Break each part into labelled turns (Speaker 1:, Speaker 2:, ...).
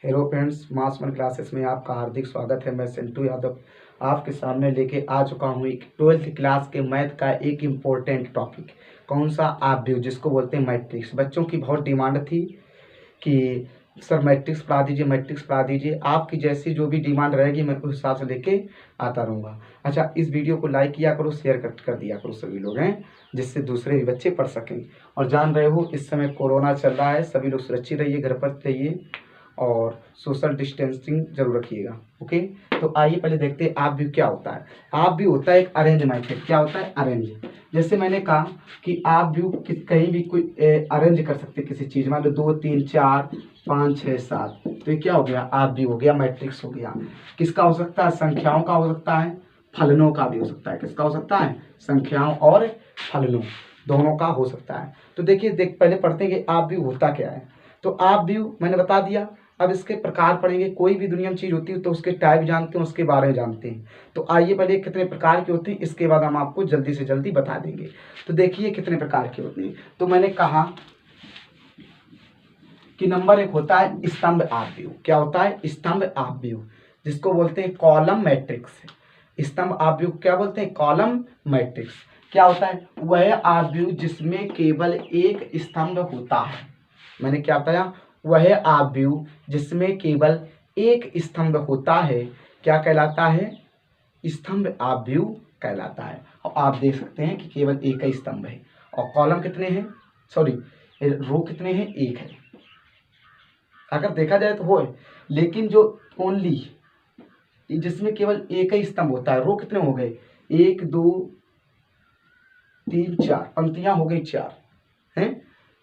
Speaker 1: Hello friends, mass one classes में आपका हार्दिक स्वागत है। मैं सिंटू यादव आपके सामने लेके आ चुका हूँ एक 12th क्लास के मैथ का एक इम्पोर्टेंट टॉपिक। कौन सा? ऑब्व्यू, जिसको बोलते हैं मैट्रिक्स। बच्चों की बहुत डिमांड थी कि सर मैट्रिक्स पढ़ा दीजिए, मैट्रिक्स पढ़ा दीजिए। आपकी जैसी जो भी डिमांड रहेगी मैं उस हिसाब से लेके आता रहूँगा। अच्छा, इस वीडियो को लाइक किया करो, शेयर कर दिया करो सभी लोग हैं, जिससे दूसरे भी बच्चे पढ़ सकें। और जान रहे हो इस समय कोरोना चल रहा है, सभी लोग सुरक्षित रहिए, घर पर रहिए और सोशल डिस्टेंसिंग जरूर रखिएगा। ओके, तो आइए पहले देखते हैं ऑब्व्यू क्या होता है। ऑब्व्यू होता है एक अरेंज मेथड। क्या होता है? अरेंज। जैसे मैंने कहा कि ऑब्व्यू कहीं भी कोई अरेंज कर सकते किसी चीज, मान लो 2 3 4 5 6 7, तो ये क्या हो गया? ऑब्व्यू हो गया, मैट्रिक्स हो गया। किसका हो सकता है? संख्याओं का हो सकता है, फलनों का भी हो सकता है। किसका हो सकता है? संख्याओं और फलनों दोनों का हो सकता है। तो देखिए पहले पढ़ते हैं कि ऑब्व्यू होता क्या है। तो ऑब्व्यू मैंने बता दिया। अब इसके प्रकार पढ़ेंगे। कोई भी दुनिया में चीज होती है तो उसके टाइप जानते हैं, उसके बारे में जानते हैं। तो आइए पहले कितने प्रकार की होती है, इसके बाद हम आपको जल्दी से जल्दी बता देंगे। तो देखिए कितने प्रकार के होते हैं। तो मैंने कहा कि नंबर 1 होता है स्तंभ ऑब्व्यू। क्या होता है? स्तंभ ऑब्व्यू, जिसको बोलते हैं कॉलम मैट्रिक्स। स्तंभ ऑब्व्यू क्या बोलते हैं? Column matrix. क्या होता है? वह ऑब्व्यू जिसमें केवल एक स्तंभ होता है। मैंने क्या बताया? वह ऑब्व्यू जिसमें केवल एक स्तंभ होता है क्या कहलाता है? स्तंभ ऑब्व्यू कहलाता है। और आप देख सकते हैं कि केवल एक ही स्तंभ है। और कॉलम कितने हैं? सॉरी, रो कितने हैं? एक है। अगर देखा जाए तो वो है, लेकिन जो ओनली जिसमें केवल एक ही स्तंभ होता है, रो कितने हो गए? 1 2 3 4, पंक्तियां हो गई 4 हैं।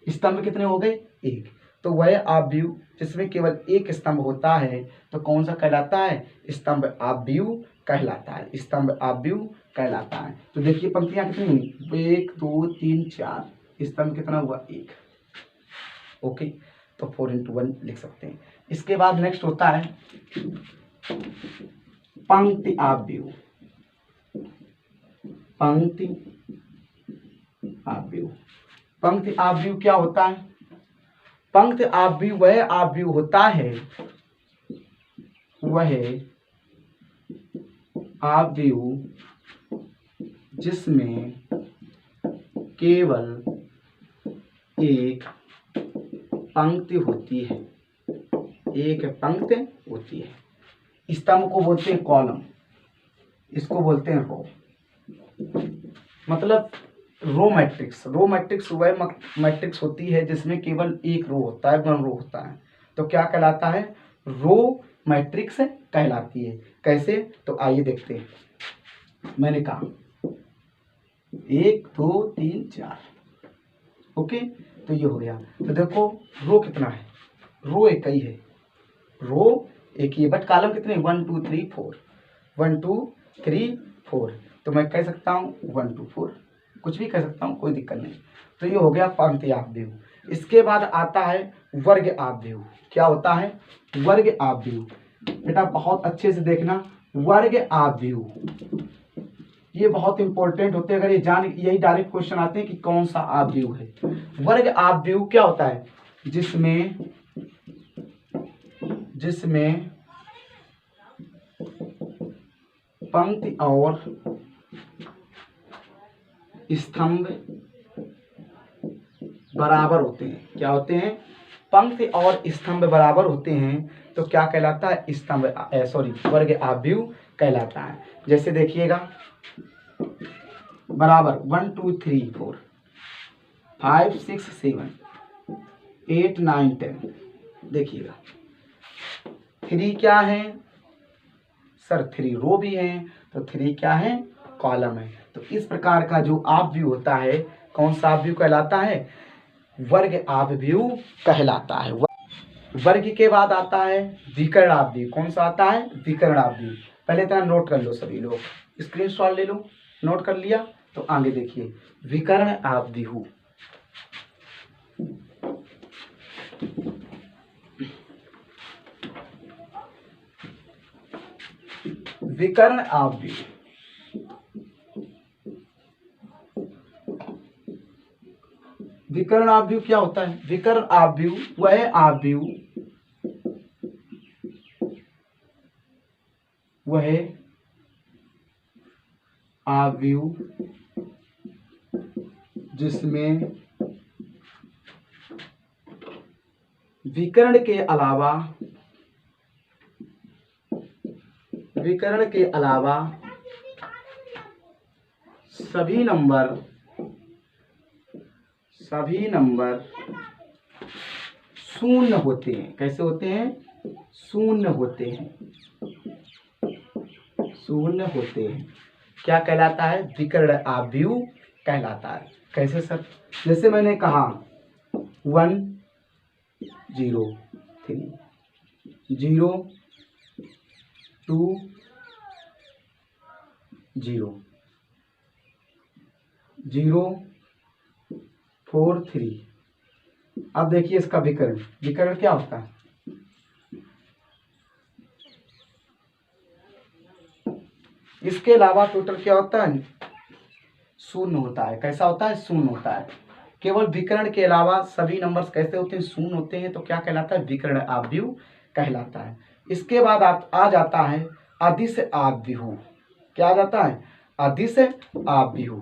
Speaker 1: स्तंभ कितने हो गए? एक। तो वह ऑब्व्यू जिसमें केवल एक स्तंभ होता है तो कौन सा कहलाता है? स्तंभ ऑब्व्यू कहलाता है। स्तंभ ऑब्व्यू कहलाता है। तो देखिए पंक्तियां कितनी हुई? 1 2 3 4, स्तंभ कितना हुआ? एक। ओके, तो 4 × 1 लिख सकते हैं। इसके बाद नेक्स्ट होता है पंक्ति ऑब्व्यू। पंक्ति ऑब्व्यू। पंक्ति ऑब्व्यू क्या होता है? पंक्ति ऑब्व्यू वह ऑब्व्यू होता है, वह ऑब्व्यू जिसमें केवल एक पंक्ति होती है। एक पंक्ति होती है। स्तंभ को बोलते हैं कॉलम, इसको बोलते हैं रो। मतलब रो मैट्रिक्स। रो मैट्रिक्स वह मैट्रिक्स होती है जिसमें केवल एक रो होता है, वन रो होता है। तो क्या कहलाता है? रो मैट्रिक्स कहलाती है। कैसे? तो आइए देखते हैं। मैंने कहा 1 2 3 4। ओके, तो ये हो गया। तो देखो रो कितना है? रो एक ही है, रो एक ही है, बट कॉलम कितने? 1 2 3 4, 1 2 3 4। तो मैं कह सकता हूँ 1 2 4, कुछ भी कह सकता हूँ, कोई दिक्कत नहीं। तो ये हो गया पंक्ति ऑब्व्यू। इसके बाद आता है वर्ग ऑब्व्यू। क्या होता है? वर्ग ऑब्व्यू। बेटा बहुत अच्छे से देखना, वर्ग ऑब्व्यू ये बहुत इंपॉर्टेंट होते हैं। अगर ये यही डायरेक्ट क्वेश्चन आते हैं कि कौन सा ऑब्व्यू है। वर्ग ऑब्व्यू क्या होता है? जिसमें पंक्ति और स्तंभ बराबर होते हैं। क्या होते हैं? पंक्ति और स्तंभ बराबर होते हैं तो क्या कहलाता है? वर्ग ऑब्व्यू कहलाता है। जैसे देखिएगा बराबर 1 2 3 4 5 6 7 8 9 10। देखिएगा 3 क्या है? सर 3 रो भी है, तो 3 क्या है? कॉलम है। तो इस प्रकार का जो ऑब्व्यू होता है, कौन सा ऑब्व्यू कहलाता है? वर्ग ऑब्व्यू कहलाता है। वर्ग के बाद आता है विकर्ण ऑब्व्यू। कौन सा आता है? विकर्ण ऑब्व्यू। पहले तरह नोट कर लो सभी लोग, स्क्रीनशॉट ले लो। नोट कर लिया तो आगे देखिए विकर्ण ऑब्व्यू। विकर्ण ऑब्व्यू विकर्ण ऑब्व्यू क्या होता है? विकर्ण ऑब्व्यू वह ऑब्व्यू वह आव्यूह जिसमें विकर्ण के अलावा सभी नंबर शून्य होते हैं। कैसे होते हैं? शून्य होते हैं। क्या कहलाता है? विकर्ण आव्यूह कहलाता है। कैसे सर? जैसे मैंने कहा 1 0 3 0 2 0 0 4 3। अब देखिए इसका विकर्ण क्या होता है? इसके अलावा टोटल क्या होता है? शून्य होता है। कैसा होता है? शून्य होता है। केवल विकर्ण के अलावा सभी नंबर्स कैसे होते हैं? शून्य होते हैं। तो क्या कहलाता है? विकर्ण आव्यूह कहलाता है। इसके बाद आ जाता है अदिश आव्यूह। क्या आ जाता है? अदिश आव्यूह।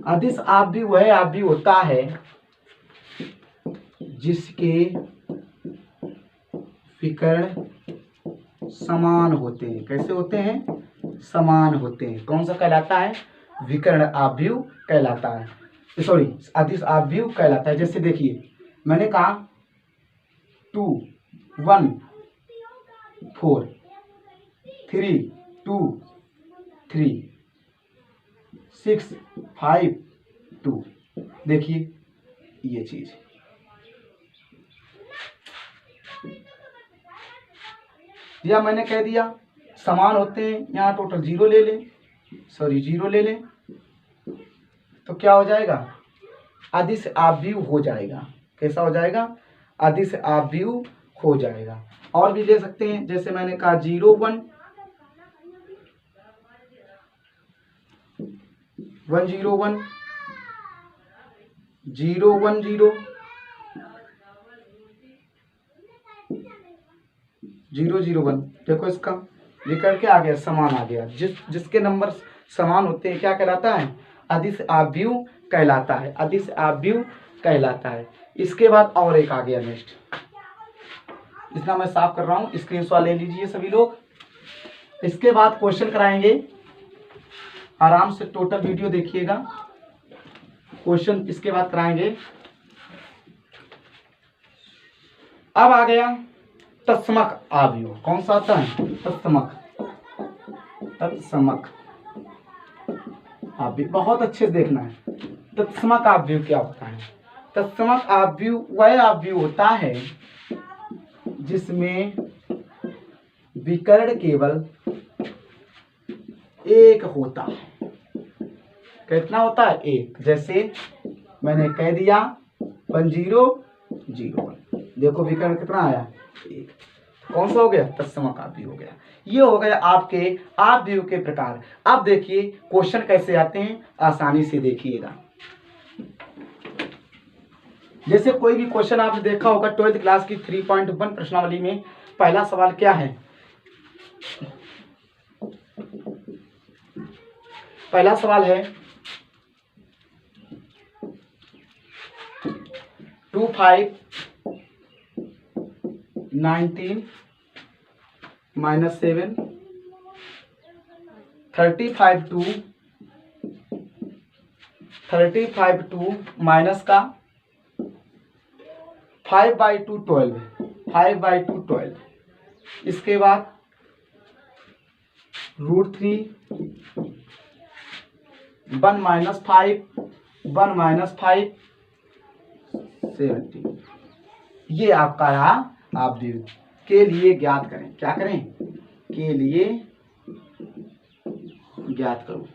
Speaker 1: अदिश आव्यूह वह आव्यूह होता है जिसके विकर्ण समान होते हैं। कैसे होते हैं? समान होते हैं। कौन सा कहलाता है? विकर्ण आव्यूह कहलाता है। सॉरी, अदिश आव्यूह कहलाता है। जैसे देखिए मैंने कहा 2 1 4 3 2 3 6 5 2। देखिए ये चीज या मैंने कह दिया समान होते हैं। यहाँ टोटल 0 ले लें, तो क्या हो जाएगा? अदिश आव्यूह हो जाएगा। कैसा हो जाएगा? अदिश आव्यूह हो जाएगा। और भी ले सकते हैं। जैसे मैंने कहा 0 1 1 0 1 0 1 0 0 0 1। देखो इसका विकर्ण क्या आ गया? समान आ गया। जिसके नंबर समान होते हैं क्या कहलाता है? अदिश आव्यूह कहलाता है। अदिश आव्यूह कहलाता है। इसके बाद और एक आ गया नेक्स्ट। इतना मैं साफ कर रहा हूँ, स्क्रीनशॉट ले लीजिए सभी लोग। इसके बाद क्वेश्चन कराएंगे। आराम से टोटल वीडियो देखिएगा। क्वेश्चन इसके बाद कराएंगे। अब आ गया तत्समक आव्यूह। कौन सा आता है? तत्समक आव्यूह। बहुत अच्छे से देखना है। तत्समक आव्यूह क्या होता है? तत्समक आव्यूह वह आव्यूह होता है जिसमें विकर्ण केवल एक होता है। कितना होता है? एक। जैसे मैंने कह दिया 1 0 0 1। देखो विकर्ण कितना आया? एक। कौन सा हो गया? तत्समक आव्यूह हो गया। ये हो गया आपके आव्यूह के प्रकार। अब देखिए क्वेश्चन कैसे आते हैं, आसानी से देखिएगा। जैसे कोई भी क्वेश्चन आपने देखा होगा 12th क्लास की 3.1 प्रश्नावली में पहला सवाल क्या है? पहला सवाल है 2 5 19 -7 35 2 माइनस का 5/2 12। 5/2 12। इसके बाद √3 1 - 5 1 - 5 17। ये आपका रहा आव्यूह। के लिए ज्ञात करें। क्या करें? के लिए ज्ञात करो।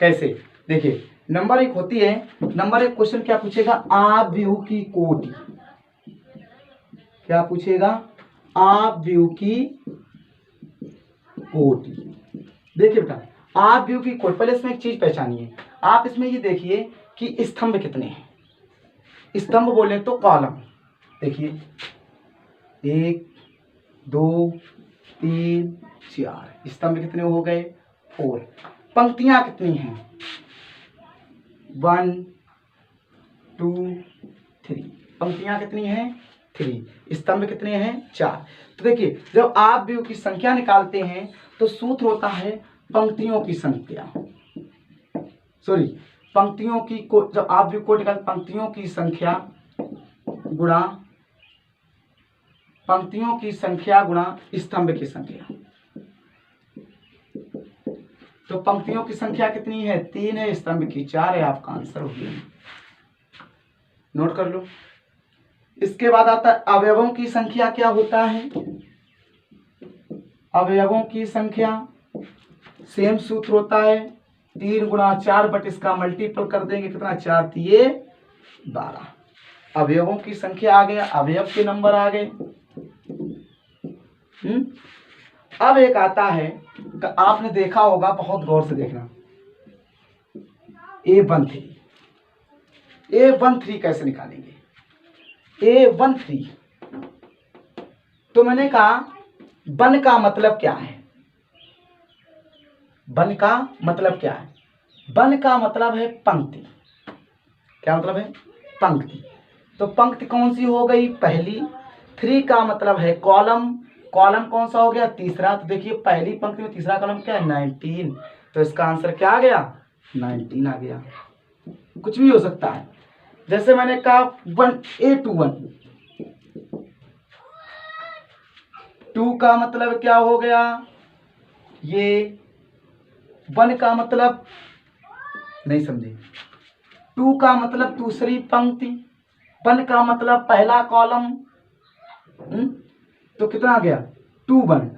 Speaker 1: कैसे? देखिए नंबर 1 होती है। नंबर 1 क्वेश्चन क्या पूछेगा? आव्यूह की कोटि। क्या पूछेगा? आव्यूह की कोटि। देखिए बेटा आव्यूह की कोटि। पहले इसमें एक चीज पहचानिए। आप इसमें ये देखिए कि स्तंभ कितने हैं। स्तंभ बोले तो कॉलम। देखिए 1 2 3 4, स्तंभ कितने हो गए 4। पंक्तियां कितनी हैं 1 2 3, पंक्तियां कितनी हैं 3, स्तंभ कितने हैं 4। तो देखिए जब आप व्यू की संख्या निकालते हैं तो सूत्र होता है पंक्तियों की संख्या, सॉरी पंक्तियों की जब आप व्यू को निकाल पंक्तियों की संख्या गुणा स्तंभ की संख्या। तो पंक्तियों की संख्या कितनी है 3 है, स्तंभ की 4 है, आपका आंसर हो गया। नोट कर लो। इसके बाद आता है अवयवों की संख्या। क्या होता है अवयवों की संख्या? सेम सूत्र होता है 3 गुणा 4 बट इसका मल्टीपल कर देंगे कितना 4 3 12। अवयवों की संख्या आ गया, अवयव के नंबर आ गए। अब एक आता है आपने देखा होगा, बहुत गौर से देखना, A13 कैसे निकालेंगे A13। तो मैंने कहा वन का मतलब क्या है, वन का मतलब क्या है? वन का मतलब है पंक्ति। क्या मतलब है पंक्ति। तो पंक्ति कौन सी हो गई पहली। 3 का मतलब है कॉलम, कॉलम कौन सा हो गया तीसरा। तो देखिए पहली पंक्ति में तीसरा कॉलम क्या है 19, तो इसका आंसर क्या आ गया 19 आ गया। कुछ भी हो सकता है, जैसे मैंने कहा A21, 2 का मतलब क्या हो गया ये, 1 का मतलब नहीं समझे, 2 का मतलब दूसरी पंक्ति, 1 का मतलब पहला कॉलम। तो कितना आ गया 2 1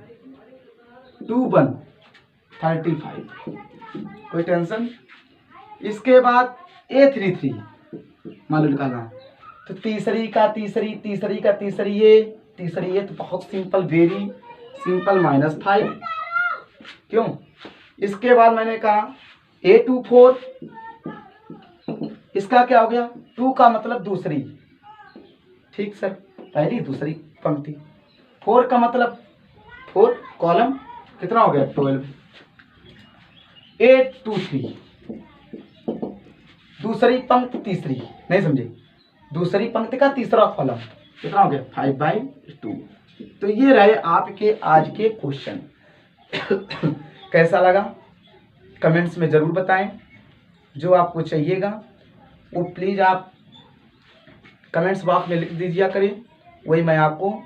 Speaker 1: 35। कोई टेंशन। इसके बाद A33 मालूम निकालना। तो तीसरी का तीसरी ये तो बहुत सिंपल, वेरी सिंपल -5। क्यों? इसके बाद मैंने कहा A24, इसका क्या हो गया 2 का मतलब दूसरी, ठीक सर, पहली दूसरी पंक्ति। 4 का मतलब 4 कॉलम, कितना हो गया 12। A23 दूसरी पंक्ति तीसरी, नहीं समझे, दूसरी पंक्ति का तीसरा कॉलम, कितना हो गया 5/2। तो ये रहे आपके आज के क्वेश्चन। कैसा लगा कमेंट्स में जरूर बताएं। जो आपको चाहिएगा वो प्लीज़ आप कमेंट्स बॉक्स में लिख दीजिए करें, वही मैं आपको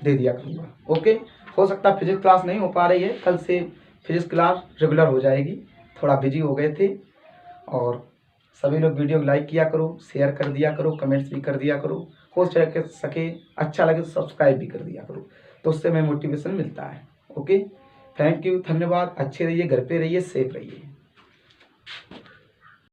Speaker 1: दे दिया करूँगा। ओके, हो सकता है फिजिक्स क्लास नहीं हो पा रही है, कल से फिजिक्स क्लास रेगुलर हो जाएगी। थोड़ा बिजी हो गए थे। और सभी लोग वीडियो लाइक किया करो, शेयर कर दिया करो, कमेंट्स भी कर दिया करो, हो सके अच्छा लगे तो सब्सक्राइब भी कर दिया करो, तो उससे हमें मोटिवेशन मिलता है। ओके, थैंक यू, धन्यवाद। अच्छे रहिए, घर पे रहिए, सेफ रहिए।